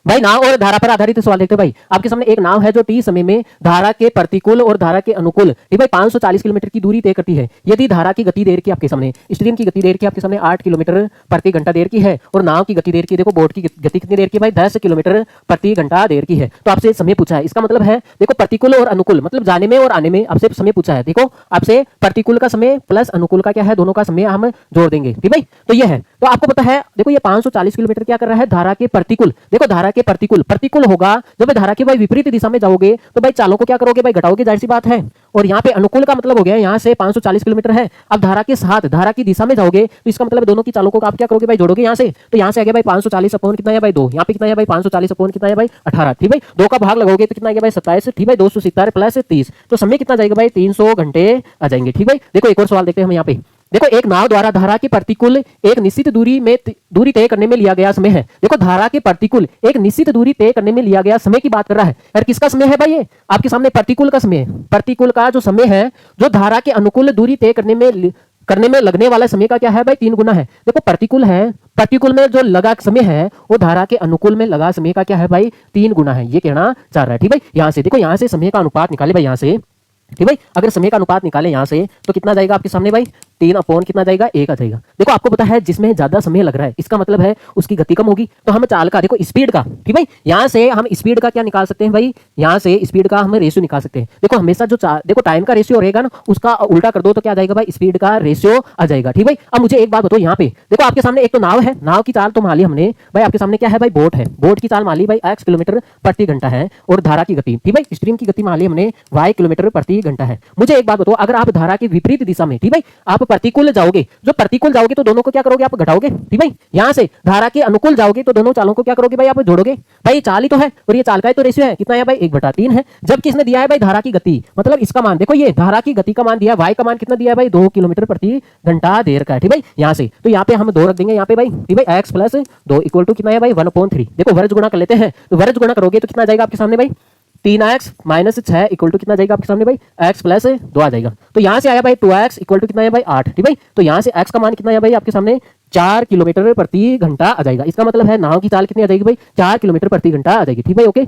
भाई नाव और धारा पर आधारित सवाल देखते हैं भाई। आपके सामने एक नाव है जो टी समय में धारा के प्रतिकूल और धारा के अनुकूल ठीक भाई 540 किलोमीटर की दूरी तय करती है। यदि धारा की गति देर की आपके सामने स्ट्रीम की गति देर की आपके सामने 8 किलोमीटर प्रति घंटा देर की है और नाव की गति देर की देखो बोट की गति कितनी देर की भाई 10 किलोमीटर प्रति घंटा देर की है। तो आपसे समय पूछा है, इसका मतलब है देखो प्रतिकूल और अनुकूल मतलब जाने में और आने में आपसे समय पूछा है। देखो आपसे प्रतिकूल का समय प्लस अनुकूल का क्या है, दोनों का समय हम जोड़ देंगे ठीक भाई। तो ये है, तो आपको पता है देखो ये 540 किलोमीटर क्या कर रहा है धारा के प्रतिकूल। देखो धारा के प्रतिकूल होगा जब धारा के भाई विपरीत दिशा में जाओगे तो भाई चालों को क्या करोगे भाई घटाओगे, जाहिर सी बात है। और यहाँ पे अनुकूल का मतलब हो गया यहाँ से 540 किलोमीटर है, अब धारा के साथ धारा की दिशा में जाओगे तो इसका मतलब दोनों की चालों को आप क्या करोगे भाई जोड़ोगे यहाँ से। तो यहाँ से आ गया भाई 540 अपॉन कितना है भाई 2, यहाँ पे कितना है भाई 540 अपॉन कितना है भाई 18 ठीक भाई। 2 का भाग लगाओगे तो कितना आ गया भाई 27 ठीक भाई 270 प्लस 30 तो समय कितना जाएगा भाई 300 घंटे आ जाएंगे ठीक भाई। देखो एक और सवाल देखते हैं हम यहाँ पे। देखो एक नाव द्वारा धारा के प्रतिकूल एक निश्चित दूरी तय करने में लिया गया समय है। देखो धारा के प्रतिकूल एक निश्चित दूरी तय करने में लिया गया समय की बात कर रहा है यार। किसका समय है भाई ये आपके सामने प्रतिकूल का समय है। प्रतिकूल का जो समय है जो धारा के अनुकूल दूरी तय करने में लगने वाला समय का क्या है भाई 3 गुना है। देखो प्रतिकूल है, प्रतिकूल में जो लगा समय है वो धारा के अनुकूल में लगा समय का क्या है भाई 3 गुना है, ये कहना चाह रहा है ठीक भाई। यहाँ से देखो यहाँ से समय का अनुपात निकाले भाई यहाँ से ठीक भाई। अगर समय का अनुपात निकाले यहाँ से तो कितना जाएगा आपके सामने भाई 3 अपॉन कितना जाएगा 1 आ जाएगा। देखो आपको पता है जिसमें ज्यादा समय लग रहा है इसका मतलब है उसकी गति कम होगी। तो हम चाल का देखो स्पीड का ठीक भाई यहाँ से हम स्पीड का क्या निकाल सकते हैं भाई, यहाँ से स्पीड का हम रेशियो निकाल सकते हैं। देखो हमेशा जो देखो टाइम का रेशियो रहेगा ना उसका उल्टा कर दो तो क्या आ जाएगा भाई स्पीड का रेशियो आ जाएगा ठीक भाई। अब मुझे एक बात बताओ यहाँ पे देखो आपके सामने एक तो नाव है, नाव की चाल तो मान ली हमने भाई। आपके सामने क्या है भाई बोट है, बोट की चाल मान ली भाई x किलोमीटर प्रति घंटा है और धारा की गति ठीक भाई स्ट्रीम की गति मान ली हमने y किलोमीटर प्रति घंटा है। मुझे एक बात बताओ अगर आप धारा के विपरीत दिशा में ठीक भाई आप प्रतिकूल जाओगे, जो प्रतिकूल जाओगे तो दोनों को क्या करोगे आप घटाओगे ठीक भाई। यहाँ से धारा के अनुकूल जाओगे तो दोनों चालों को क्या करोगे भाई आप जोड़ोगे। भाई चाल ही तो है और ये चाल का ही तो रेशियो है कितना है भाई 1/3 है। जबकि इसने दिया है भाई धारा की गति मतलब इसका मान देखो ये धारा की गति का मान दिया है, y का मान कितना दिया है भाई 2 किलोमीटर प्रति घंटा देर का है ठीक भाई। यहाँ से तो यहाँ पे हम 2 रख देंगे यहाँ पे भाई ठीक भाई x प्लस 2 इक्वल टू कितना है भाई 1/3। देखो वर्ज गुणा कर लेते हैं तो वर्ज गुणा करोगे तो कितना जाएगा आपके सामने भाई 3x माइनस 6 इक्वल टू कितना जाएगा आपके सामने भाई x प्लस 2 आ जाएगा। तो यहाँ से आया भाई 2x इक्वल टू कितना है भाई 8 ठीक भाई। तो यहाँ से x का मान कितना है भाई आपके सामने 4 किलोमीटर प्रति घंटा आ जाएगा। इसका मतलब है नाव की चाल कितनी आ जाएगी भाई 4 किलोमीटर प्रति घंटा आ जाएगी ठीक भाई ओके।